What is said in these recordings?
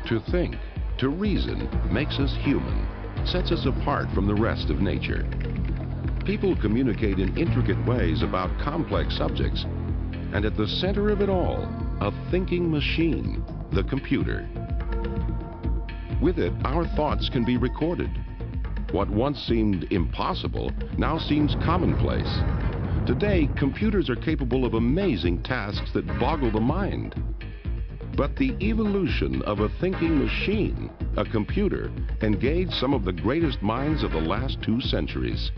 To think, to reason, makes us human, sets us apart from the rest of nature. People communicate in intricate ways about complex subjects, and at the center of it all, a thinking machine, the computer. With it, our thoughts can be recorded. What once seemed impossible now seems commonplace. Today, computers are capable of amazing tasks that boggle the mind. But the evolution of a thinking machine, a computer, engaged some of the greatest minds of the last 2 centuries.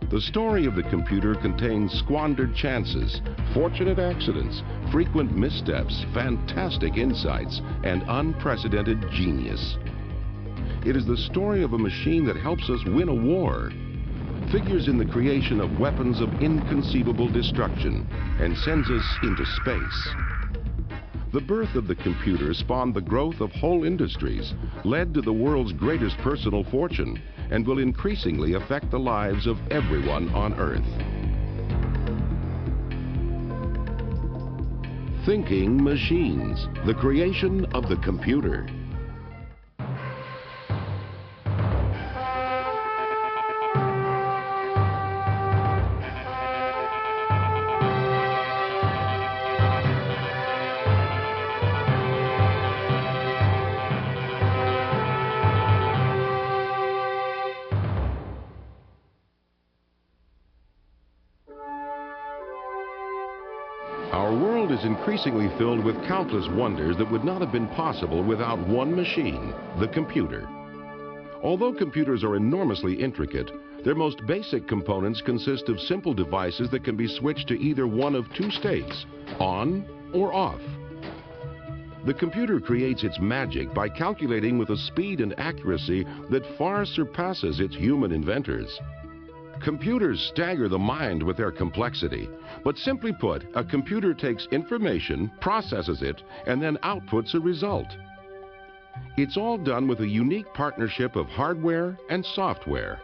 The story of the computer contains squandered chances, fortunate accidents, frequent missteps, fantastic insights, and unprecedented genius. It is the story of a machine that helps us win a war, figures in the creation of weapons of inconceivable destruction, and sends us into space. The birth of the computer spawned the growth of whole industries, led to the world's greatest personal fortune, and will increasingly affect the lives of everyone on Earth. Thinking machines, the creation of the computer. Our world is increasingly filled with countless wonders that would not have been possible without one machine, the computer. Although computers are enormously intricate, their most basic components consist of simple devices that can be switched to either one of 2 states, on or off. The computer creates its magic by calculating with a speed and accuracy that far surpasses its human inventors. Computers stagger the mind with their complexity, but simply put, a computer takes information, processes it, and then outputs a result. It's all done with a unique partnership of hardware and software.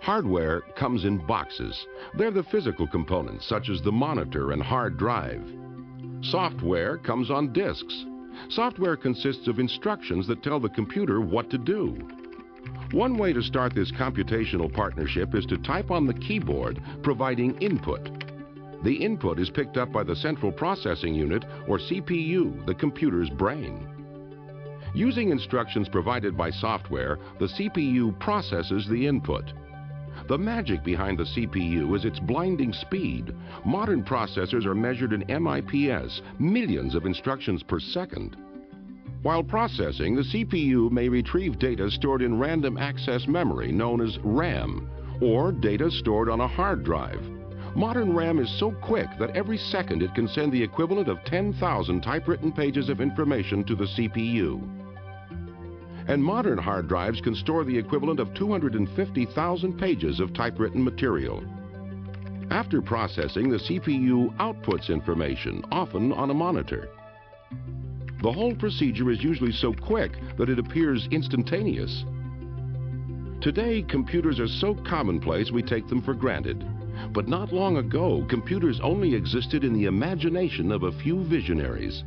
Hardware comes in boxes. They're the physical components, such as the monitor and hard drive. Software comes on disks. Software consists of instructions that tell the computer what to do. One way to start this computational partnership is to type on the keyboard, providing input. The input is picked up by the central processing unit, or CPU, the computer's brain. Using instructions provided by software, the CPU processes the input. The magic behind the CPU is its blinding speed. Modern processors are measured in MIPS, millions of instructions per second. While processing, the CPU may retrieve data stored in random access memory, known as RAM, or data stored on a hard drive. Modern RAM is so quick that every second it can send the equivalent of 10,000 typewritten pages of information to the CPU. And modern hard drives can store the equivalent of 250,000 pages of typewritten material. After processing, the CPU outputs information, often on a monitor. The whole procedure is usually so quick that it appears instantaneous. Today, computers are so commonplace we take them for granted. But not long ago, computers only existed in the imagination of a few visionaries.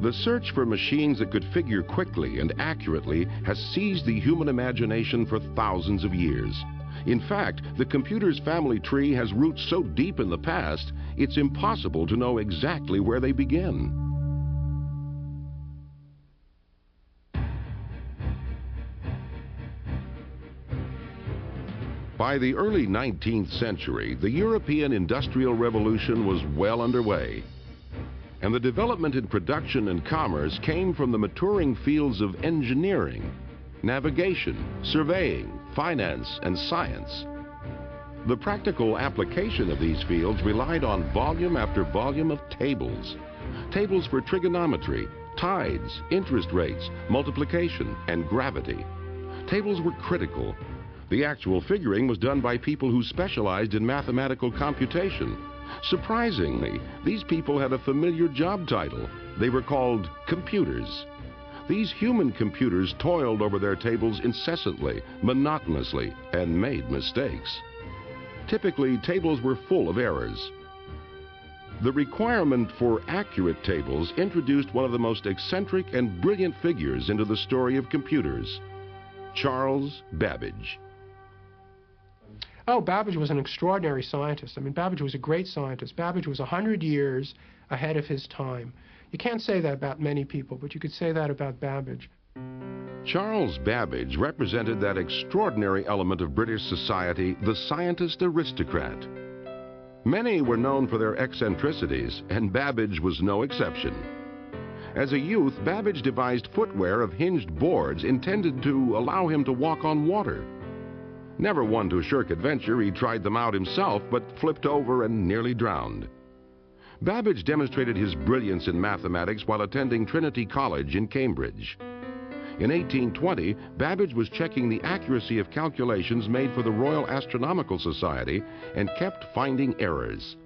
The search for machines that could figure quickly and accurately has seized the human imagination for thousands of years. In fact, the computer's family tree has roots so deep in the past, it's impossible to know exactly where they begin. By the early 19th century, the European Industrial Revolution was well underway, and the development in production and commerce came from the maturing fields of engineering, navigation, surveying, finance, and science. The practical application of these fields relied on volume after volume of tables. Tables for trigonometry, tides, interest rates, multiplication, and gravity. Tables were critical. The actual figuring was done by people who specialized in mathematical computation. Surprisingly, these people had a familiar job title. They were called computers. These human computers toiled over their tables incessantly, monotonously, and made mistakes. Typically, tables were full of errors. The requirement for accurate tables introduced one of the most eccentric and brilliant figures into the story of computers, Charles Babbage. Oh, Babbage was an extraordinary scientist. I mean, Babbage was a great scientist. Babbage was 100 years ahead of his time. You can't say that about many people, but you could say that about Babbage. Charles Babbage represented that extraordinary element of British society, the scientist aristocrat. Many were known for their eccentricities, and Babbage was no exception. As a youth, Babbage devised footwear of hinged boards intended to allow him to walk on water. Never one to shirk adventure, he tried them out himself, but flipped over and nearly drowned. Babbage demonstrated his brilliance in mathematics while attending Trinity College in Cambridge. In 1820, Babbage was checking the accuracy of calculations made for the Royal Astronomical Society and kept finding errors.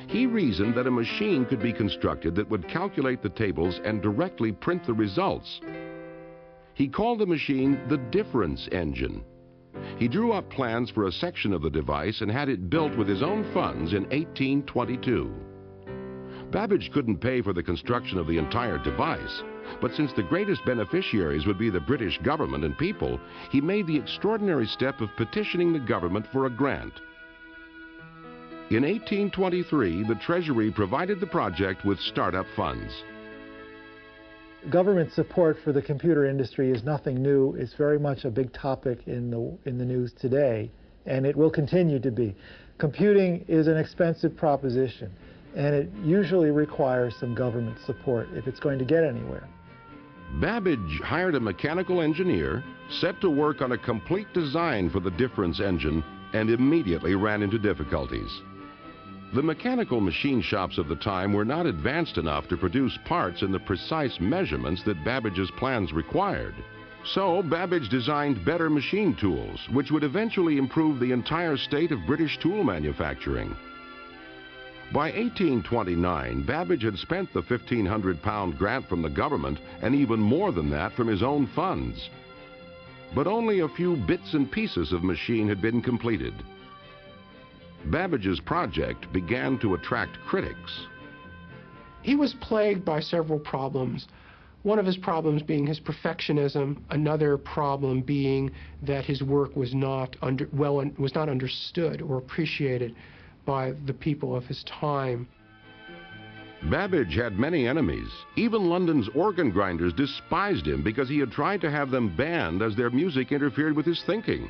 He reasoned that a machine could be constructed that would calculate the tables and directly print the results. He called the machine the difference engine. He drew up plans for a section of the device and had it built with his own funds in 1822. Babbage couldn't pay for the construction of the entire device, but since the greatest beneficiaries would be the British government and people, he made the extraordinary step of petitioning the government for a grant. In 1823, the Treasury provided the project with startup funds. Government support for the computer industry is nothing new. It's very much a big topic in the news today, and it will continue to be. Computing is an expensive proposition, and it usually requires some government support if it's going to get anywhere. Babbage hired a mechanical engineer, set to work on a complete design for the difference engine, and immediately ran into difficulties. The mechanical machine shops of the time were not advanced enough to produce parts in the precise measurements that Babbage's plans required. So Babbage designed better machine tools, which would eventually improve the entire state of British tool manufacturing. By 1829, Babbage had spent the £1,500 grant from the government and even more than that from his own funds. But only a few bits and pieces of machine had been completed. Babbage's project began to attract critics. He was plagued by several problems. One of his problems being his perfectionism, another problem being that his work was not understood or appreciated by the people of his time. Babbage had many enemies. Even London's organ grinders despised him because he had tried to have them banned as their music interfered with his thinking.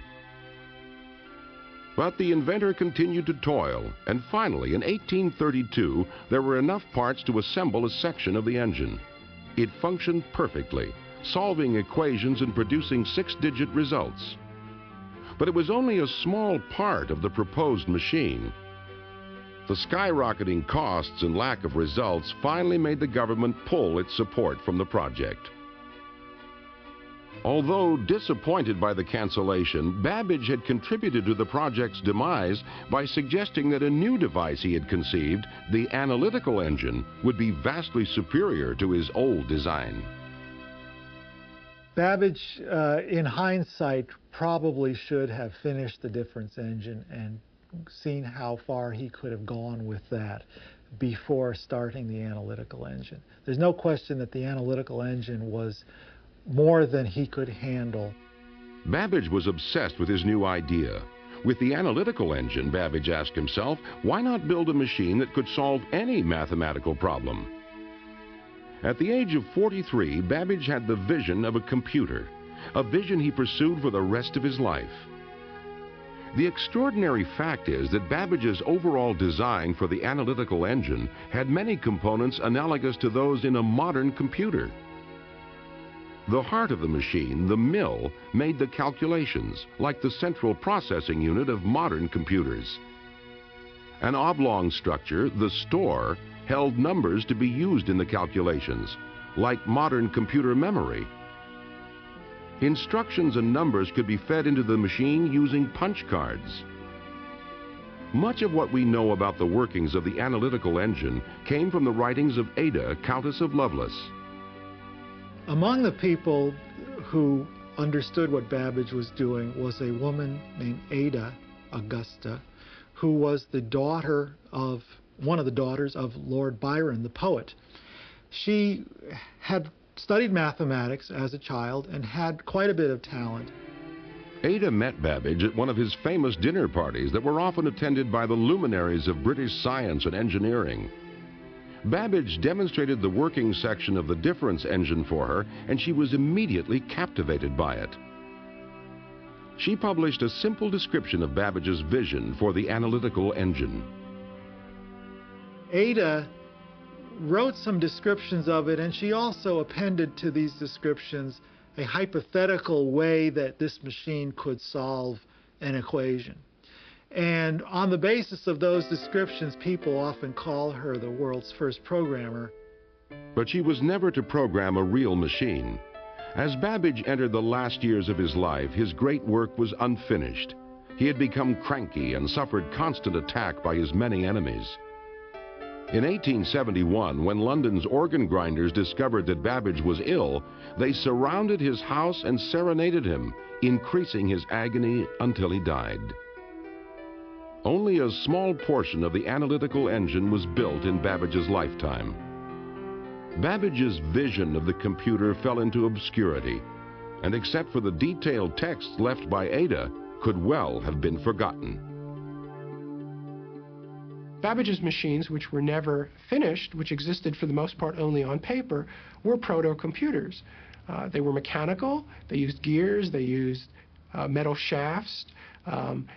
But the inventor continued to toil, and finally, in 1832, there were enough parts to assemble a section of the engine. It functioned perfectly, solving equations and producing 6-digit results. But it was only a small part of the proposed machine. The skyrocketing costs and lack of results finally made the government pull its support from the project. Although disappointed by the cancellation, Babbage had contributed to the project's demise by suggesting that a new device he had conceived, the analytical engine, would be vastly superior to his old design. Babbage, in hindsight, probably should have finished the difference engine and seen how far he could have gone with that before starting the analytical engine. There's no question that the analytical engine was more than he could handle. Babbage was obsessed with his new idea. With the analytical engine, Babbage asked himself, why not build a machine that could solve any mathematical problem? At the age of 43, Babbage had the vision of a computer, a vision he pursued for the rest of his life. The extraordinary fact is that Babbage's overall design for the analytical engine had many components analogous to those in a modern computer. The heart of the machine, the mill, made the calculations, like the central processing unit of modern computers. An oblong structure, the store, held numbers to be used in the calculations, like modern computer memory. Instructions and numbers could be fed into the machine using punch cards. Much of what we know about the workings of the analytical engine came from the writings of Ada, Countess of Lovelace. Among the people who understood what Babbage was doing was a woman named Ada Augusta, who was the daughter of one of the daughters of Lord Byron, the poet. She had studied mathematics as a child and had quite a bit of talent. Ada met Babbage at one of his famous dinner parties that were often attended by the luminaries of British science and engineering. Babbage demonstrated the working section of the difference engine for her, and she was immediately captivated by it. She published a simple description of Babbage's vision for the analytical engine. Ada wrote some descriptions of it, and she also appended to these descriptions a hypothetical way that this machine could solve an equation. And on the basis of those descriptions, people often call her the world's first programmer. But she was never to program a real machine. As Babbage entered the last years of his life, his great work was unfinished. He had become cranky and suffered constant attack by his many enemies. In 1871, when London's organ grinders discovered that Babbage was ill, they surrounded his house and serenaded him, increasing his agony until he died. Only a small portion of the analytical engine was built in Babbage's lifetime. Babbage's vision of the computer fell into obscurity, and except for the detailed texts left by Ada, could well have been forgotten. Babbage's machines, which were never finished, which existed for the most part only on paper, were proto-computers. They were mechanical, they used gears, they used metal shafts.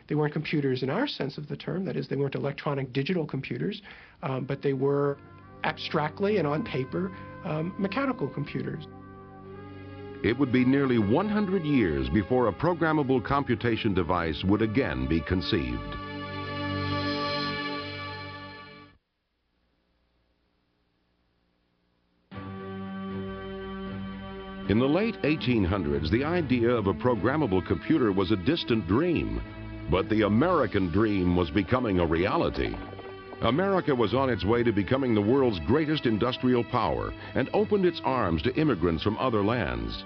They weren't computers in our sense of the term, that is, they weren't electronic digital computers, but they were abstractly and on paper mechanical computers. It would be nearly 100 years before a programmable computation device would again be conceived. In the late 1800s, the idea of a programmable computer was a distant dream, but the American dream was becoming a reality. America was on its way to becoming the world's greatest industrial power and opened its arms to immigrants from other lands.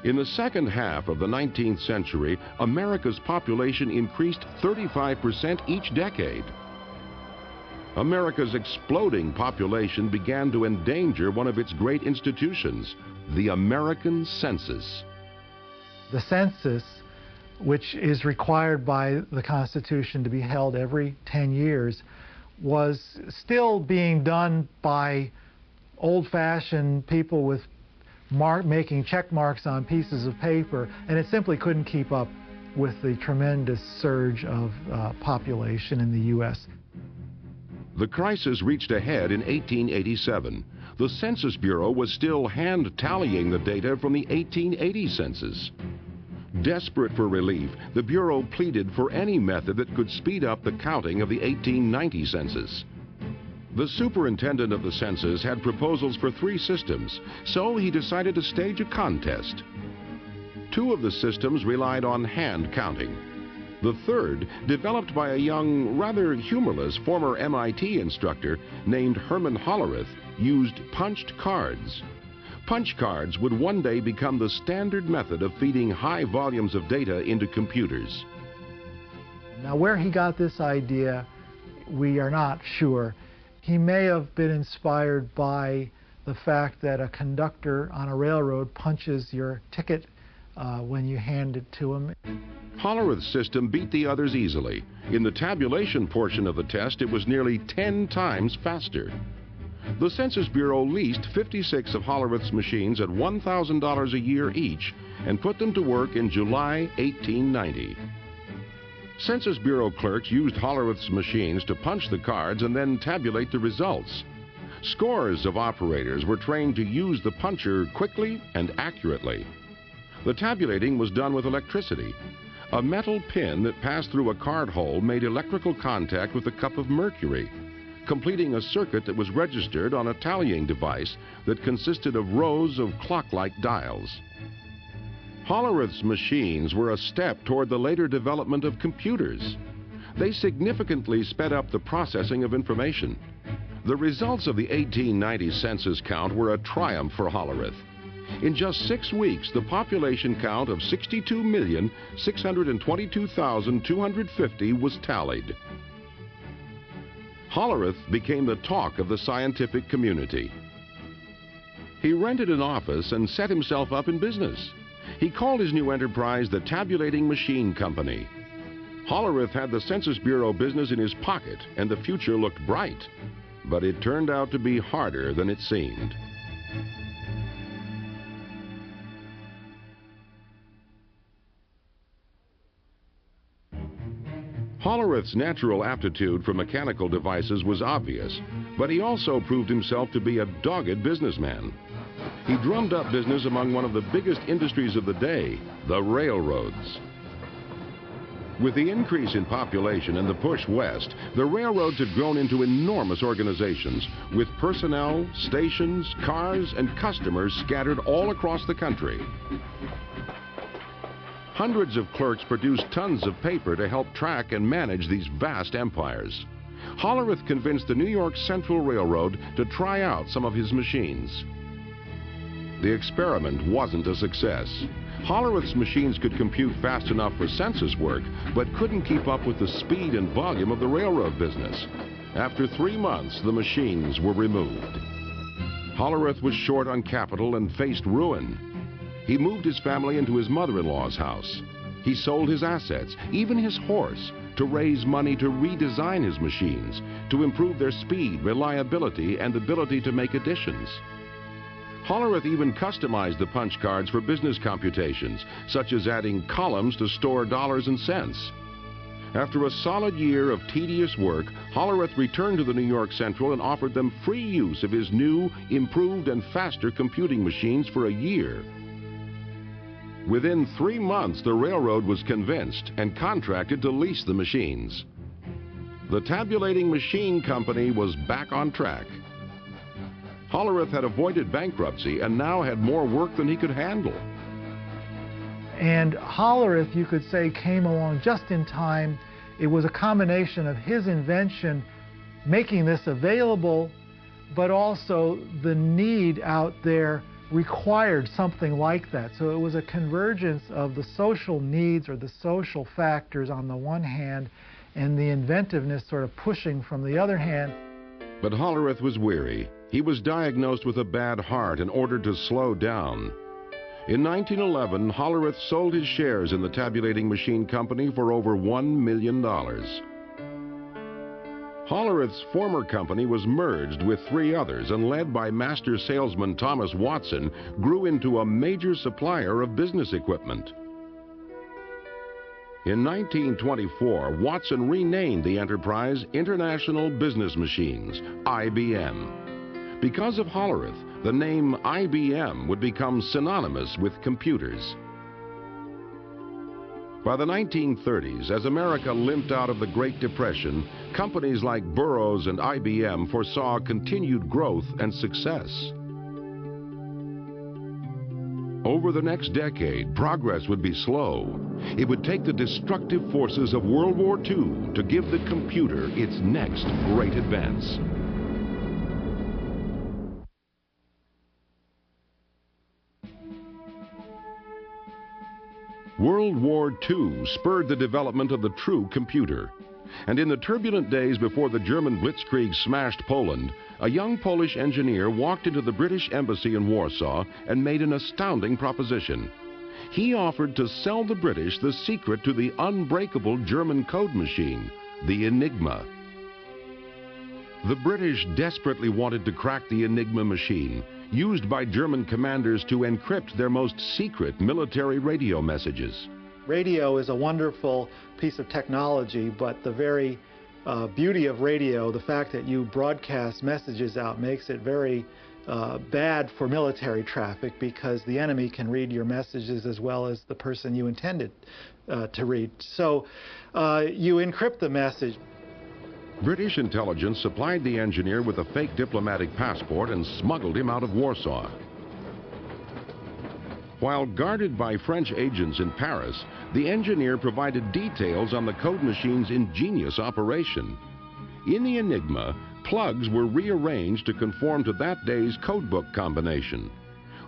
In the second half of the 19th century, America's population increased 35% each decade. America's exploding population began to endanger one of its great institutions, the American census. The census, which is required by the Constitution to be held every 10 years, was still being done by old-fashioned people with making check marks on pieces of paper, and it simply couldn't keep up with the tremendous surge of population in the U.S. The crisis reached a head in 1887. The Census Bureau was still hand-tallying the data from the 1880 census. Desperate for relief, the Bureau pleaded for any method that could speed up the counting of the 1890 census. The superintendent of the census had proposals for 3 systems, so he decided to stage a contest. 2 of the systems relied on hand counting. The third, developed by a young, rather humorless former MIT instructor named Herman Hollerith, used punched cards. Punch cards would one day become the standard method of feeding high volumes of data into computers. Now, where he got this idea, we are not sure. He may have been inspired by the fact that a conductor on a railroad punches your ticket when you hand it to him. Hollerith's system beat the others easily. In the tabulation portion of the test, it was nearly 10 times faster. The Census Bureau leased 56 of Hollerith's machines at $1,000 a year each and put them to work in July 1890. Census Bureau clerks used Hollerith's machines to punch the cards and then tabulate the results. Scores of operators were trained to use the puncher quickly and accurately. The tabulating was done with electricity. A metal pin that passed through a card hole made electrical contact with a cup of mercury, completing a circuit that was registered on a tallying device that consisted of rows of clock-like dials. Hollerith's machines were a step toward the later development of computers. They significantly sped up the processing of information. The results of the 1890 census count were a triumph for Hollerith. In just 6 weeks, the population count of 62,622,250 was tallied. Hollerith became the talk of the scientific community. He rented an office and set himself up in business. He called his new enterprise the Tabulating Machine Company. Hollerith had the Census Bureau business in his pocket, and the future looked bright. But it turned out to be harder than it seemed. Hollerith's natural aptitude for mechanical devices was obvious, but he also proved himself to be a dogged businessman. He drummed up business among one of the biggest industries of the day, the railroads. With the increase in population and the push west, the railroads had grown into enormous organizations with personnel, stations, cars, and customers scattered all across the country. Hundreds of clerks produced tons of paper to help track and manage these vast empires. Hollerith convinced the New York Central Railroad to try out some of his machines. The experiment wasn't a success. Hollerith's machines could compute fast enough for census work, but couldn't keep up with the speed and volume of the railroad business. After 3 months, the machines were removed. Hollerith was short on capital and faced ruin. He moved his family into his mother-in-law's house. He sold his assets, even his horse, to raise money to redesign his machines, to improve their speed, reliability, and ability to make additions. Hollerith even customized the punch cards for business computations, such as adding columns to store dollars and cents. After a solid year of tedious work, Hollerith returned to the New York Central and offered them free use of his new, improved, and faster computing machines for a year. Within 3 months, the railroad was convinced and contracted to lease the machines. The Tabulating Machine Company was back on track. Hollerith had avoided bankruptcy and now had more work than he could handle. And Hollerith, you could say, came along just in time. It was a combination of his invention making this available, but also the need out there required something like that. So it was a convergence of the social needs or the social factors on the one hand and the inventiveness sort of pushing from the other hand. But Hollerith was weary. He was diagnosed with a bad heart and ordered to slow down. In 1911, Hollerith sold his shares in the Tabulating Machine Company for over $1 million. Hollerith's former company was merged with 3 others and, led by master salesman Thomas Watson, grew into a major supplier of business equipment. In 1924, Watson renamed the enterprise International Business Machines, IBM. Because of Hollerith, the name IBM would become synonymous with computers. By the 1930s, as America limped out of the Great Depression, companies like Burroughs and IBM foresaw continued growth and success. Over the next decade, progress would be slow. It would take the destructive forces of World War II to give the computer its next great advance. World War II spurred the development of the true computer. And in the turbulent days before the German blitzkrieg smashed Poland, a young Polish engineer walked into the British embassy in Warsaw and made an astounding proposition. He offered to sell the British the secret to the unbreakable German code machine, the ENIGMA. The British desperately wanted to crack the ENIGMA machine, used by German commanders to encrypt their most secret military radio messages. Radio is a wonderful piece of technology, but the very beauty of radio, the fact that you broadcast messages out, makes it very bad for military traffic, because the enemy can read your messages as well as the person you intended to read. So you encrypt the message. British intelligence supplied the engineer with a fake diplomatic passport and smuggled him out of Warsaw. While guarded by French agents in Paris, the engineer provided details on the code machine's ingenious operation. In the ENIGMA, plugs were rearranged to conform to that day's codebook combination.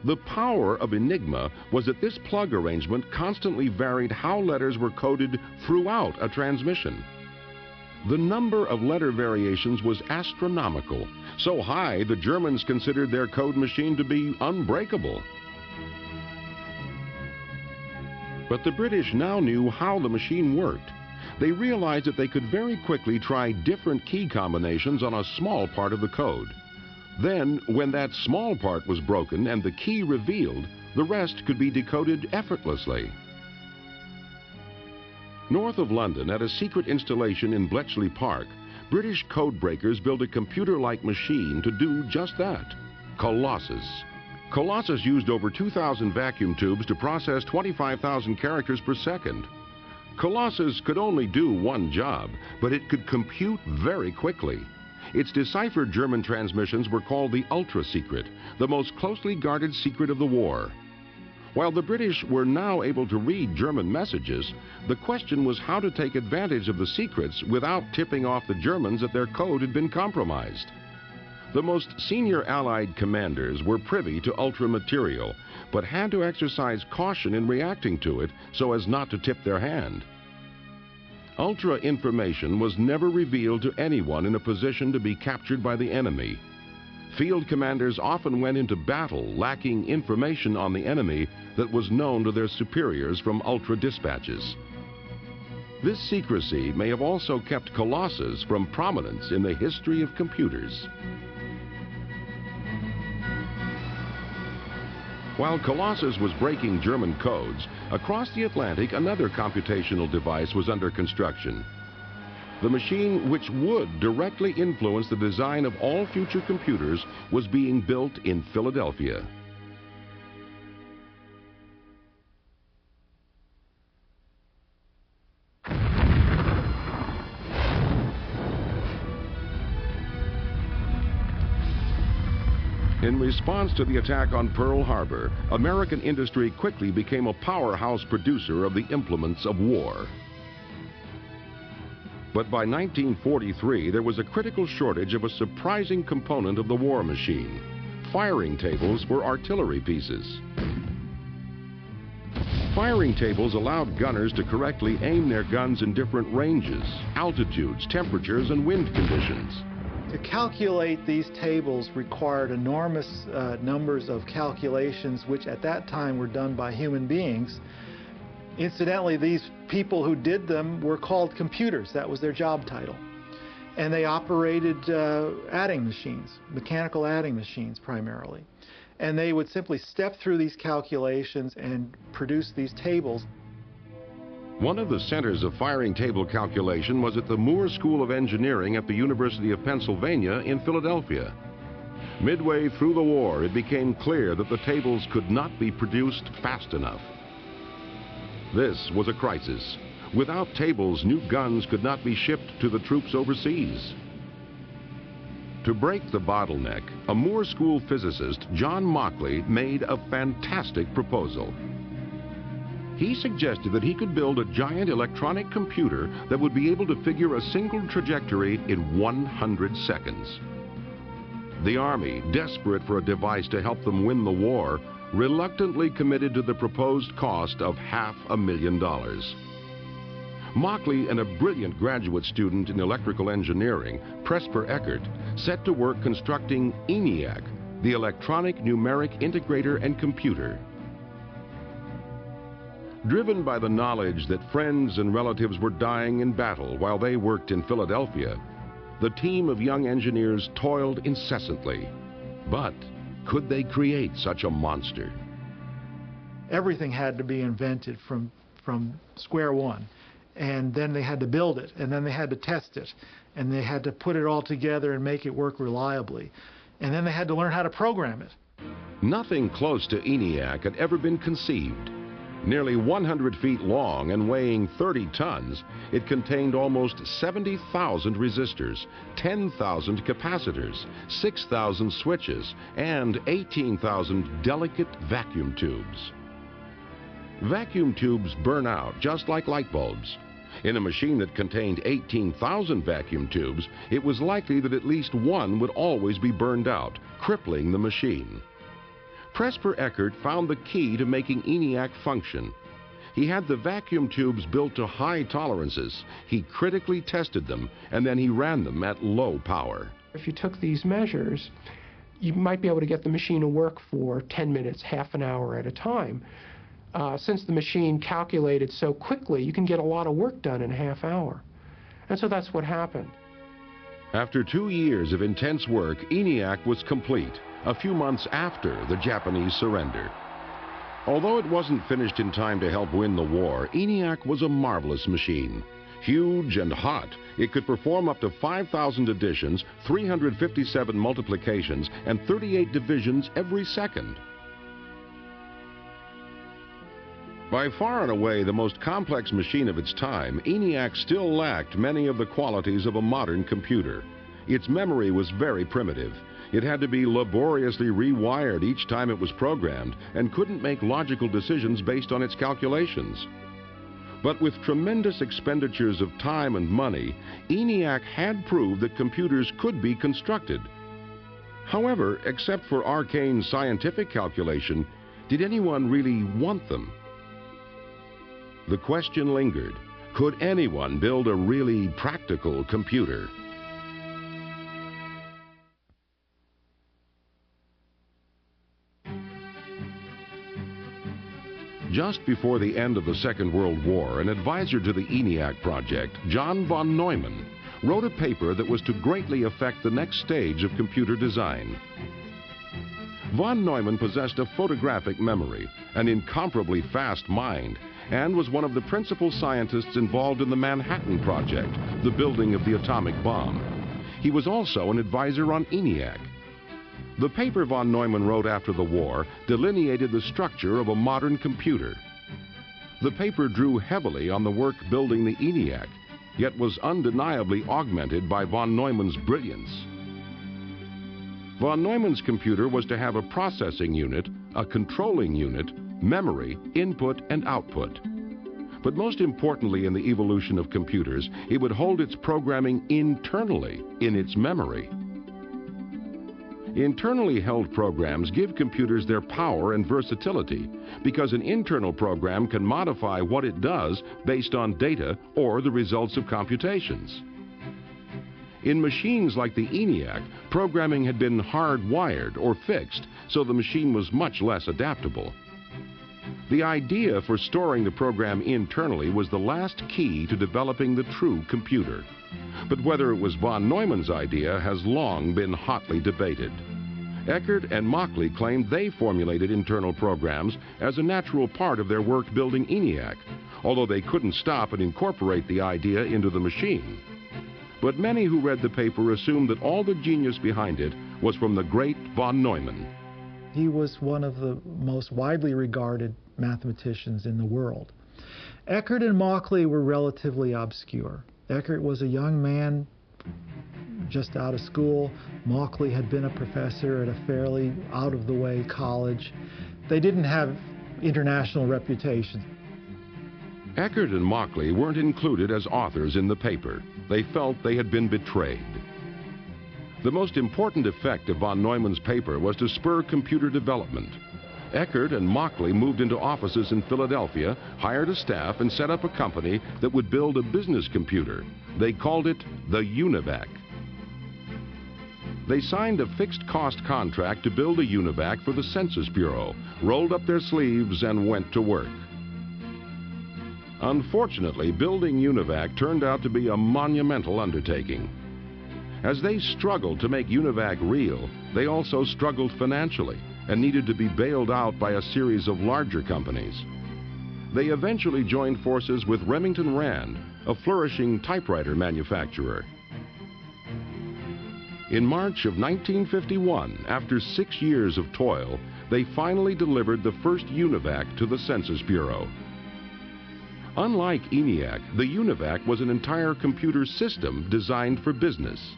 The power of ENIGMA was that this plug arrangement constantly varied how letters were coded throughout a transmission. The number of letter variations was astronomical, so high the Germans considered their code machine to be unbreakable. But the British now knew how the machine worked. They realized that they could very quickly try different key combinations on a small part of the code. Then, when that small part was broken and the key revealed, the rest could be decoded effortlessly. North of London, at a secret installation in Bletchley Park, British code breakers built a computer-like machine to do just that, Colossus. Colossus used over 2,000 vacuum tubes to process 25,000 characters per second. Colossus could only do one job, but it could compute very quickly. Its deciphered German transmissions were called the ultra-secret, the most closely guarded secret of the war. While the British were now able to read German messages, the question was how to take advantage of the secrets without tipping off the Germans that their code had been compromised. The most senior Allied commanders were privy to ultra material, but had to exercise caution in reacting to it so as not to tip their hand. Ultra information was never revealed to anyone in a position to be captured by the enemy. Field commanders often went into battle lacking information on the enemy that was known to their superiors from ultra dispatches. This secrecy may have also kept Colossus from prominence in the history of computers. While Colossus was breaking German codes, across the Atlantic another computational device was under construction. The machine which would directly influence the design of all future computers was being built in Philadelphia. In response to the attack on Pearl Harbor, American industry quickly became a powerhouse producer of the implements of war. But by 1943, there was a critical shortage of a surprising component of the war machine: firing tables for artillery pieces. Firing tables allowed gunners to correctly aim their guns in different ranges, altitudes, temperatures, and wind conditions. To calculate these tables required enormous numbers of calculations, which at that time were done by human beings. Incidentally, these people who did them were called computers. That was their job title. And they operated adding machines, mechanical adding machines primarily. And they would simply step through these calculations and produce these tables. One of the centers of firing table calculation was at the Moore School of Engineering at the University of Pennsylvania in Philadelphia. Midway through the war, it became clear that the tables could not be produced fast enough. This was a crisis. Without tables, new guns could not be shipped to the troops overseas. To break the bottleneck, a Moore School physicist, John Mauchly, made a fantastic proposal. He suggested that he could build a giant electronic computer that would be able to figure a single trajectory in 100 seconds. The Army, desperate for a device to help them win the war, reluctantly committed to the proposed cost of $500,000. Mauchly and a brilliant graduate student in electrical engineering, Presper Eckert, set to work constructing ENIAC, the Electronic Numeric Integrator and Computer. Driven by the knowledge that friends and relatives were dying in battle while they worked in Philadelphia, the team of young engineers toiled incessantly. But could they create such a monster? Everything had to be invented from square one. And then they had to build it, and then they had to test it, and they had to put it all together and make it work reliably. And then they had to learn how to program it. Nothing close to ENIAC had ever been conceived. Nearly 100 feet long and weighing 30 tons, it contained almost 70,000 resistors, 10,000 capacitors, 6,000 switches, and 18,000 delicate vacuum tubes. Vacuum tubes burn out just like light bulbs. In a machine that contained 18,000 vacuum tubes, it was likely that at least one would always be burned out, crippling the machine. Presper Eckert found the key to making ENIAC function. He had the vacuum tubes built to high tolerances. He critically tested them, and then he ran them at low power. If you took these measures, you might be able to get the machine to work for 10 minutes, half an hour at a time. Since the machine calculated so quickly, you can get a lot of work done in a half hour. And so that's what happened. After 2 years of intense work, ENIAC was complete, a few months after the Japanese surrender. Although it wasn't finished in time to help win the war, ENIAC was a marvelous machine. Huge and hot, it could perform up to 5,000 additions, 357 multiplications, and 38 divisions every second. By far and away the most complex machine of its time, ENIAC still lacked many of the qualities of a modern computer. Its memory was very primitive. It had to be laboriously rewired each time it was programmed and couldn't make logical decisions based on its calculations. But with tremendous expenditures of time and money, ENIAC had proved that computers could be constructed. However, except for arcane scientific calculation, did anyone really want them? The question lingered, could anyone build a really practical computer? Just before the end of the Second World War, an advisor to the ENIAC project, John von Neumann, wrote a paper that was to greatly affect the next stage of computer design. Von Neumann possessed a photographic memory, an incomparably fast mind, and was one of the principal scientists involved in the Manhattan Project, the building of the atomic bomb. He was also an advisor on ENIAC. The paper von Neumann wrote after the war delineated the structure of a modern computer. The paper drew heavily on the work building the ENIAC, yet was undeniably augmented by von Neumann's brilliance. Von Neumann's computer was to have a processing unit, a controlling unit, memory, input and output. But most importantly in the evolution of computers, it would hold its programming internally in its memory. Internally held programs give computers their power and versatility because an internal program can modify what it does based on data or the results of computations. In machines like the ENIAC, programming had been hardwired or fixed, so the machine was much less adaptable. The idea for storing the program internally was the last key to developing the true computer. But whether it was von Neumann's idea has long been hotly debated. Eckert and Mauchly claimed they formulated internal programs as a natural part of their work building ENIAC, although they couldn't stop and incorporate the idea into the machine. But many who read the paper assumed that all the genius behind it was from the great von Neumann. He was one of the most widely regarded mathematicians in the world. Eckert and Mauchly were relatively obscure. Eckert was a young man just out of school. Mauchly had been a professor at a fairly out-of-the-way college. They didn't have international reputation. Eckert and Mauchly weren't included as authors in the paper. They felt they had been betrayed. The most important effect of von Neumann's paper was to spur computer development. Eckert and Mauchly moved into offices in Philadelphia, hired a staff, and set up a company that would build a business computer. They called it the UNIVAC. They signed a fixed-cost contract to build a UNIVAC for the Census Bureau, rolled up their sleeves, and went to work. Unfortunately, building UNIVAC turned out to be a monumental undertaking. As they struggled to make UNIVAC real, they also struggled financially and needed to be bailed out by a series of larger companies. They eventually joined forces with Remington Rand, a flourishing typewriter manufacturer. In March of 1951, after 6 years of toil, they finally delivered the first UNIVAC to the Census Bureau. Unlike ENIAC, the UNIVAC was an entire computer system designed for business.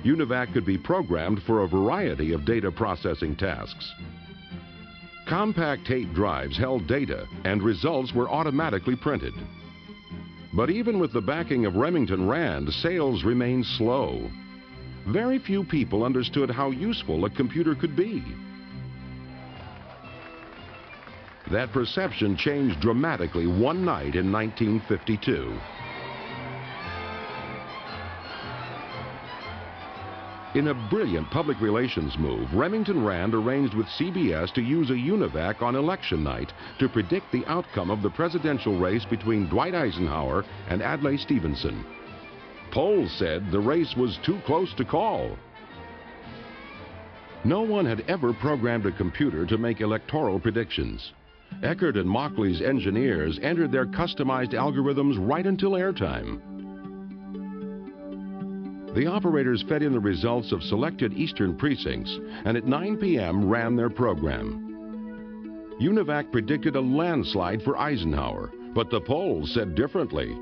UNIVAC could be programmed for a variety of data processing tasks. Compact tape drives held data, and results were automatically printed. But even with the backing of Remington Rand, sales remained slow. Very few people understood how useful a computer could be. That perception changed dramatically one night in 1952. In a brilliant public relations move, Remington Rand arranged with CBS to use a UNIVAC on election night to predict the outcome of the presidential race between Dwight Eisenhower and Adlai Stevenson. Polls said the race was too close to call. No one had ever programmed a computer to make electoral predictions. Eckert and Mockley's engineers entered their customized algorithms right until airtime. The operators fed in the results of selected eastern precincts and at 9 p.m. ran their program. UNIVAC predicted a landslide for Eisenhower, but the polls said differently.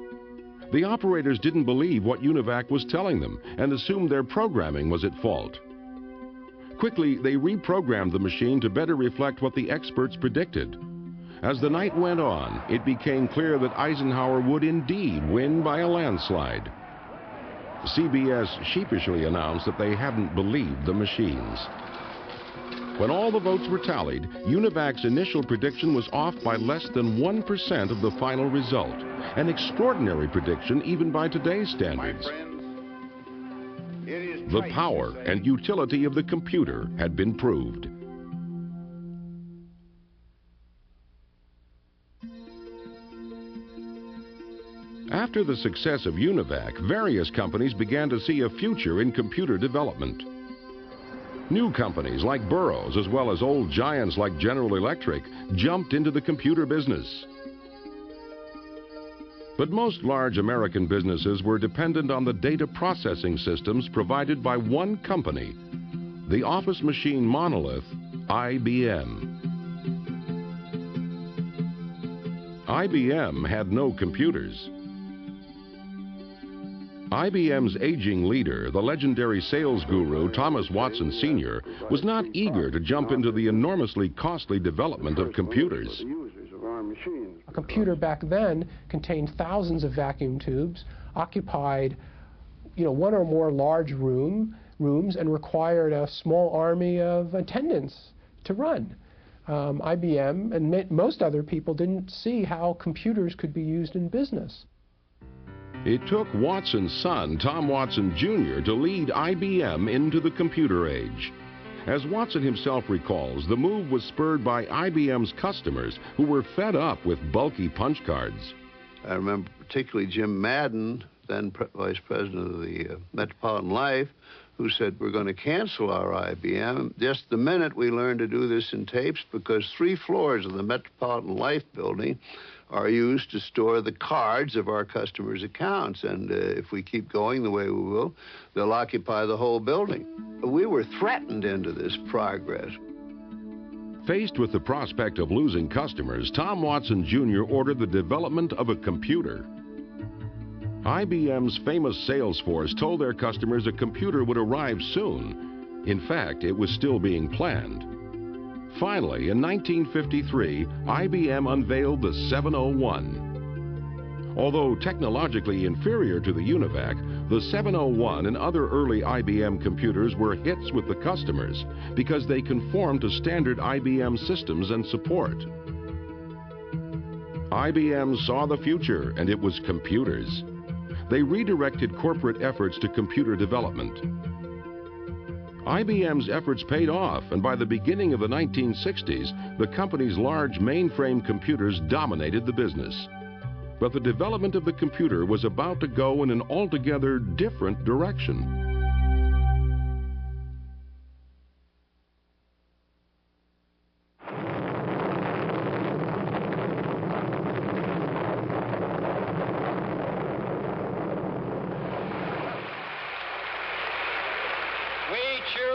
The operators didn't believe what UNIVAC was telling them and assumed their programming was at fault. Quickly, they reprogrammed the machine to better reflect what the experts predicted. As the night went on, it became clear that Eisenhower would indeed win by a landslide. CBS sheepishly announced that they hadn't believed the machines. When all the votes were tallied, UNIVAC's initial prediction was off by less than 1% of the final result, an extraordinary prediction even by today's standards. The power and utility of the computer had been proved. After the success of UNIVAC, various companies began to see a future in computer development. New companies like Burroughs, as well as old giants like General Electric, jumped into the computer business. But most large American businesses were dependent on the data processing systems provided by one company, the office machine monolith, IBM. IBM had no computers. IBM's aging leader, the legendary sales guru Thomas Watson Sr., was not eager to jump into the enormously costly development of computers. A computer back then contained thousands of vacuum tubes, occupied, one or more large rooms, and required a small army of attendants to run. IBM and most other people didn't see how computers could be used in business. It took Watson's son, Tom Watson Jr., to lead IBM into the computer age. As Watson himself recalls, the move was spurred by IBM's customers who were fed up with bulky punch cards. I remember particularly Jim Madden, then vice president of the Metropolitan Life, who said, we're going to cancel our IBM just the minute we learn to do this in tapes, because 3 floors of the Metropolitan Life building are used to store the cards of our customers' accounts. And if we keep going the way we will, they'll occupy the whole building. We were threatened into this progress. Faced with the prospect of losing customers, Tom Watson Jr. ordered the development of a computer. IBM's famous sales force told their customers a computer would arrive soon. In fact, it was still being planned. Finally, in 1953, IBM unveiled the 701. Although technologically inferior to the UNIVAC, the 701 and other early IBM computers were hits with the customers because they conformed to standard IBM systems and support. IBM saw the future, and it was computers. They redirected corporate efforts to computer development. IBM's efforts paid off, and by the beginning of the 1960s, the company's large mainframe computers dominated the business. But the development of the computer was about to go in an altogether different direction.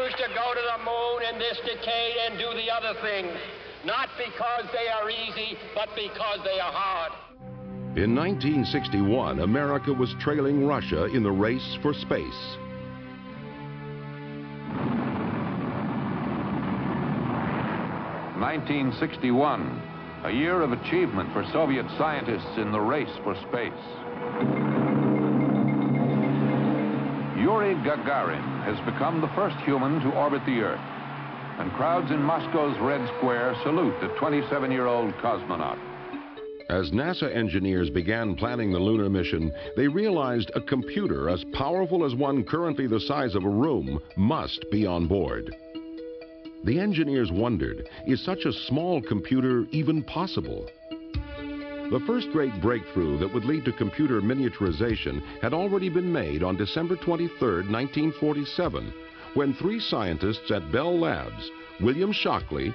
To go to the moon in this decade and do the other things, not because they are easy, but because they are hard. In 1961, America was trailing Russia in the race for space. (1961), a year of achievement for Soviet scientists in the race for space. Yuri Gagarin has become the first human to orbit the Earth. and crowds in Moscow's Red Square salute the 27-year-old cosmonaut. As NASA engineers began planning the lunar mission, they realized a computer as powerful as one currently the size of a room must be on board. The engineers wondered, is such a small computer even possible? The first great breakthrough that would lead to computer miniaturization had already been made on December 23, 1947, when three scientists at Bell Labs, William Shockley,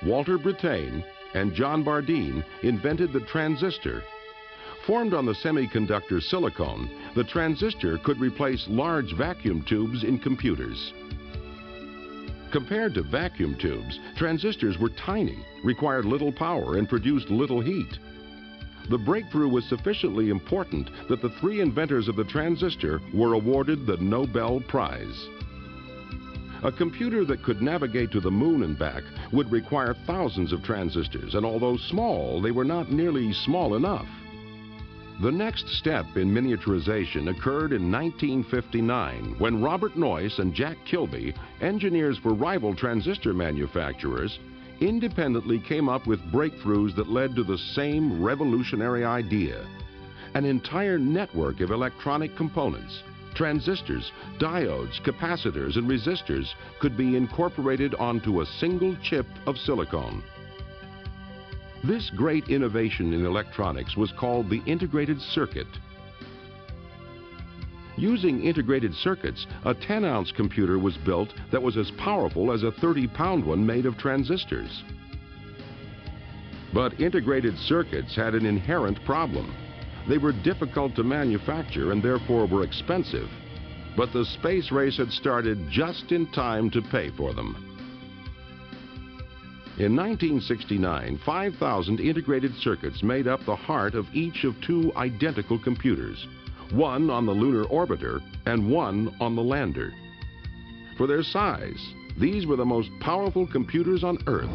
Walter Brattain, and John Bardeen, invented the transistor. Formed on the semiconductor silicon, the transistor could replace large vacuum tubes in computers. Compared to vacuum tubes, transistors were tiny, required little power, and produced little heat. The breakthrough was sufficiently important that the three inventors of the transistor were awarded the Nobel Prize. A computer that could navigate to the moon and back would require thousands of transistors, and although small, they were not nearly small enough. The next step in miniaturization occurred in 1959 when Robert Noyce and Jack Kilby, engineers for rival transistor manufacturers, independently came up with breakthroughs that led to the same revolutionary idea: an entire network of electronic components. Transistors, diodes, capacitors, and resistors could be incorporated onto a single chip of silicon. This great innovation in electronics was called the integrated circuit. Using integrated circuits, a 10-ounce computer was built that was as powerful as a 30-pound one made of transistors. But integrated circuits had an inherent problem. They were difficult to manufacture and therefore were expensive. But the space race had started just in time to pay for them. In 1969, 5,000 integrated circuits made up the heart of each of two identical computers, one on the lunar orbiter and one on the lander. For their size, these were the most powerful computers on Earth,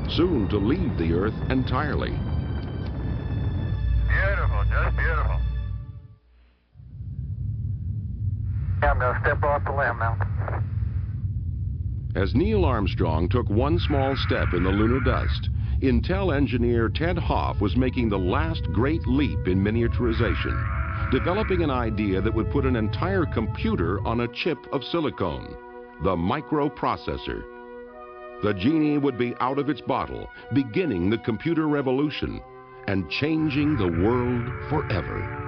soon to leave the Earth entirely. Beautiful, just beautiful. I'm going to step off the limb now. As Neil Armstrong took one small step in the lunar dust, Intel engineer Ted Hoff was making the last great leap in miniaturization, developing an idea that would put an entire computer on a chip of silicon, the microprocessor. The genie would be out of its bottle, beginning the computer revolution and changing the world forever.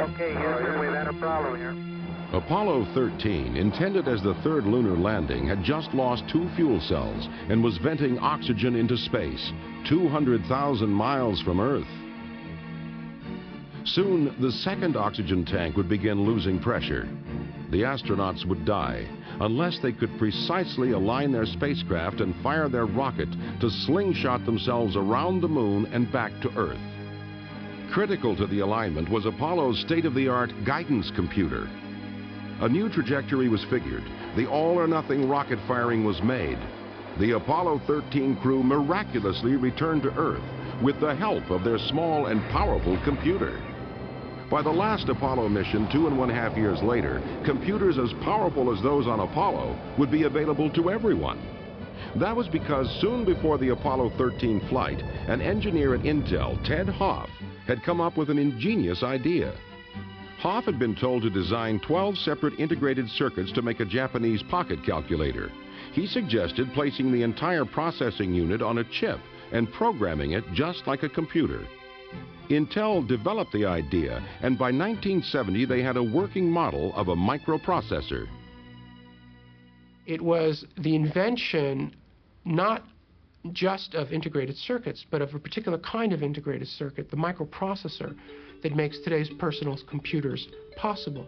Okay, Houston, we've had a problem here. Apollo 13, intended as the third lunar landing, had just lost 2 fuel cells and was venting oxygen into space, 200,000 miles from Earth. Soon, the second oxygen tank would begin losing pressure. The astronauts would die unless they could precisely align their spacecraft and fire their rocket to slingshot themselves around the moon and back to Earth. Critical to the alignment was Apollo's state-of-the-art guidance computer. A new trajectory was figured. The all-or-nothing rocket firing was made. The Apollo 13 crew miraculously returned to Earth with the help of their small and powerful computer. By the last Apollo mission 2.5 years later, computers as powerful as those on Apollo would be available to everyone. That was because soon before the Apollo 13 flight, an engineer at Intel, Ted Hoff, had come up with an ingenious idea. Hoff had been told to design 12 separate integrated circuits to make a Japanese pocket calculator. He suggested placing the entire processing unit on a chip and programming it just like a computer. Intel developed the idea, and by 1970 they had a working model of a microprocessor. It was the invention not just of integrated circuits, but of a particular kind of integrated circuit, the microprocessor, that makes today's personal computers possible.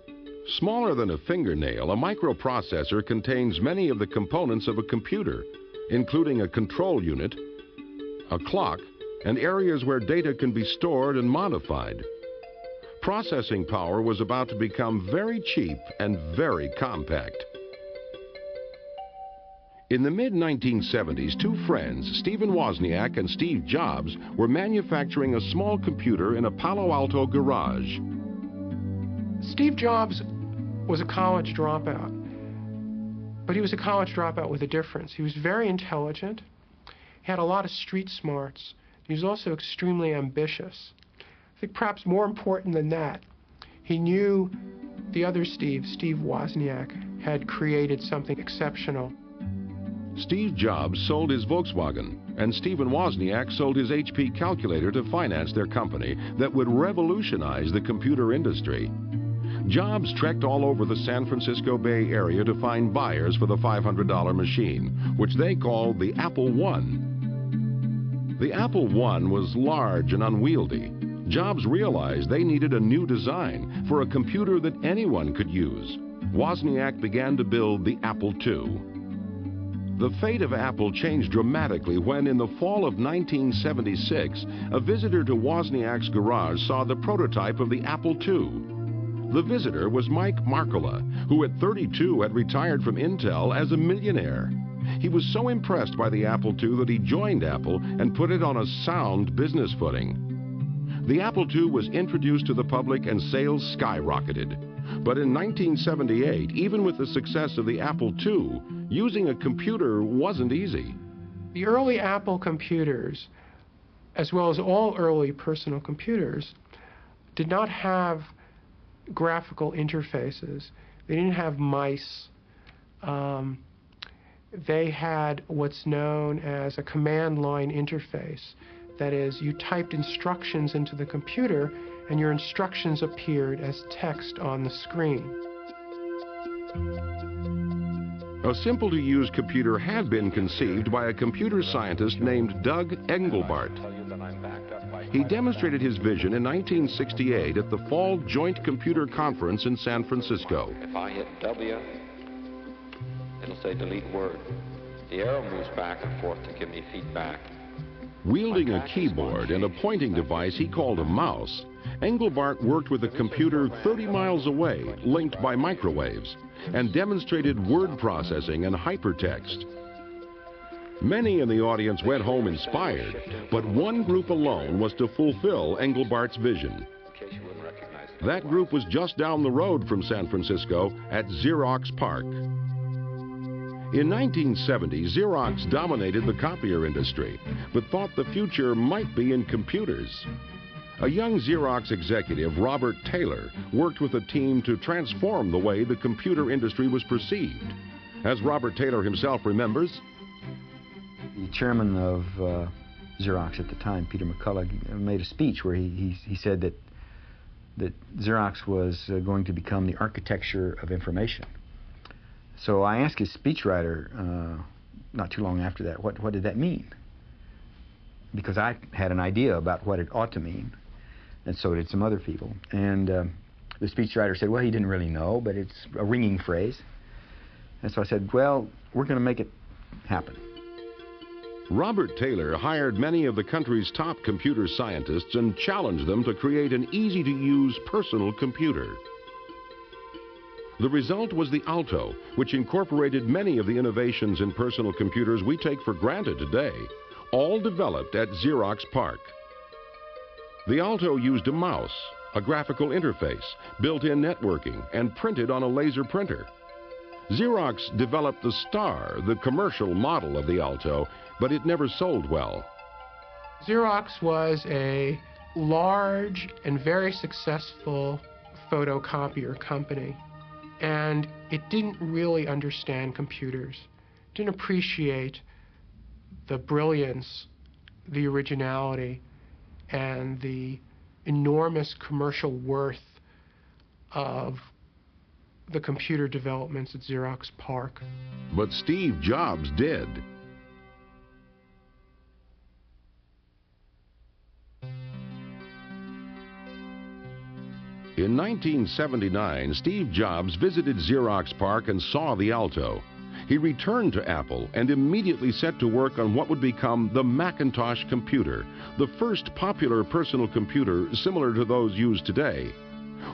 Smaller than a fingernail, a microprocessor contains many of the components of a computer, including a control unit, a clock, and areas where data can be stored and modified. Processing power was about to become very cheap and very compact. In the mid-1970s, two friends, Stephen Wozniak and Steve Jobs, were manufacturing a small computer in a Palo Alto garage. Steve Jobs was a college dropout, but he was a college dropout with a difference. He was very intelligent, he had a lot of street smarts, he was also extremely ambitious. I think perhaps more important than that, he knew the other Steve Wozniak, had created something exceptional. Steve Jobs sold his Volkswagen, and Stephen Wozniak sold his HP calculator to finance their company that would revolutionize the computer industry. Jobs trekked all over the San Francisco Bay Area to find buyers for the $500 machine, which they called the Apple I. The Apple I was large and unwieldy. Jobs realized they needed a new design for a computer that anyone could use. Wozniak began to build the Apple II. The fate of Apple changed dramatically when, in the fall of 1976, a visitor to Wozniak's garage saw the prototype of the Apple II. The visitor was Mike Markkula, who at 32 had retired from Intel as a millionaire. He was so impressed by the Apple II that he joined Apple and put it on a sound business footing. The Apple II was introduced to the public and sales skyrocketed. But in 1978, even with the success of the Apple II, using a computer wasn't easy. The early Apple computers, as well as all early personal computers, did not have graphical interfaces. They didn't have mice. They had what's known as a command line interface. That is, you typed instructions into the computer and your instructions appeared as text on the screen. A simple-to-use computer had been conceived by a computer scientist named Doug Engelbart. He demonstrated his vision in 1968 at the Fall Joint Computer Conference in San Francisco. If I hit W, it'll say delete word. The arrow moves back and forth to give me feedback. Wielding a keyboard and a pointing device he called a mouse, Engelbart worked with a computer 30 miles away, linked by microwaves, and demonstrated word processing and hypertext. Many in the audience went home inspired, but one group alone was to fulfill Engelbart's vision. That group was just down the road from San Francisco at Xerox PARC. In 1970, Xerox dominated the copier industry, but thought the future might be in computers. A young Xerox executive, Robert Taylor, worked with a team to transform the way the computer industry was perceived. As Robert Taylor himself remembers, the chairman of Xerox at the time, Peter McCullough, made a speech where he said that Xerox was going to become the architecture of information. So I asked his speechwriter not too long after that, what did that mean? Because I had an idea about what it ought to mean, and so did some other people. And the speechwriter said, well, he didn't really know, but it's a ringing phrase. And so I said, well, we're going to make it happen. Robert Taylor hired many of the country's top computer scientists and challenged them to create an easy-to-use personal computer. The result was the Alto, which incorporated many of the innovations in personal computers we take for granted today, all developed at Xerox PARC. The Alto used a mouse, a graphical interface, built-in networking, and printed on a laser printer. Xerox developed the Star, the commercial model of the Alto, but it never sold well. Xerox was a large and very successful photocopier company, and it didn't really understand computers, didn't appreciate the brilliance, the originality, and the enormous commercial worth of the computer developments at Xerox PARC. But Steve Jobs did. In 1979, Steve Jobs visited Xerox PARC and saw the Alto. He returned to Apple and immediately set to work on what would become the Macintosh computer, the first popular personal computer similar to those used today.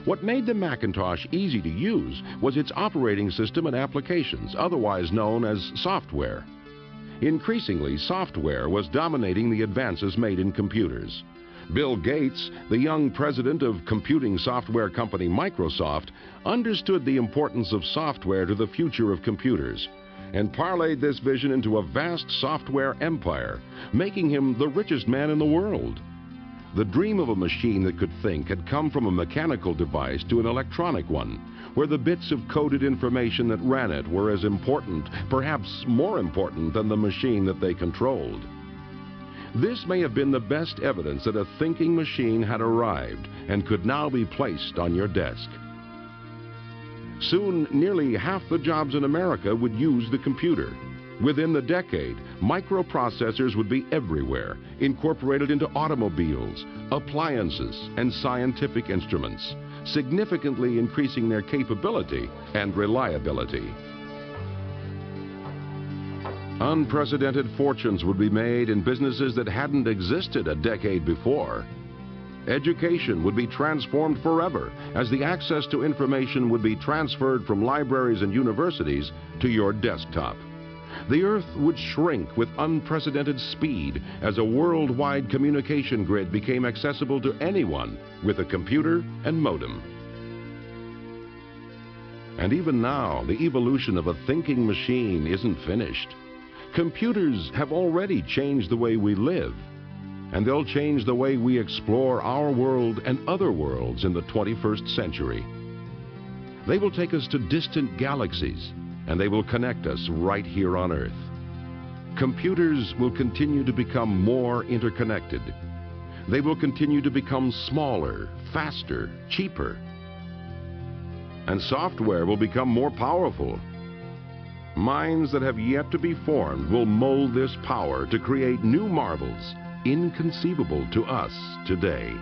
What made the Macintosh easy to use was its operating system and applications, otherwise known as software. Increasingly, software was dominating the advances made in computers. Bill Gates, the young president of computing software company Microsoft, understood the importance of software to the future of computers and parlayed this vision into a vast software empire, making him the richest man in the world. The dream of a machine that could think had come from a mechanical device to an electronic one, where the bits of coded information that ran it were as important, perhaps more important, than the machine that they controlled. This may have been the best evidence that a thinking machine had arrived and could now be placed on your desk. Soon, nearly half the jobs in America would use the computer. Within the decade, microprocessors would be everywhere, incorporated into automobiles, appliances, and scientific instruments, significantly increasing their capability and reliability. Unprecedented fortunes would be made in businesses that hadn't existed a decade before. Education would be transformed forever, as the access to information would be transferred from libraries and universities to your desktop. The Earth would shrink with unprecedented speed as a worldwide communication grid became accessible to anyone with a computer and modem. And even now, the evolution of a thinking machine isn't finished. Computers have already changed the way we live, and they'll change the way we explore our world and other worlds in the 21st century. They will take us to distant galaxies, and they will connect us right here on Earth. Computers will continue to become more interconnected. They will continue to become smaller, faster, cheaper. And software will become more powerful. Minds that have yet to be formed will mold this power to create new marvels inconceivable to us today.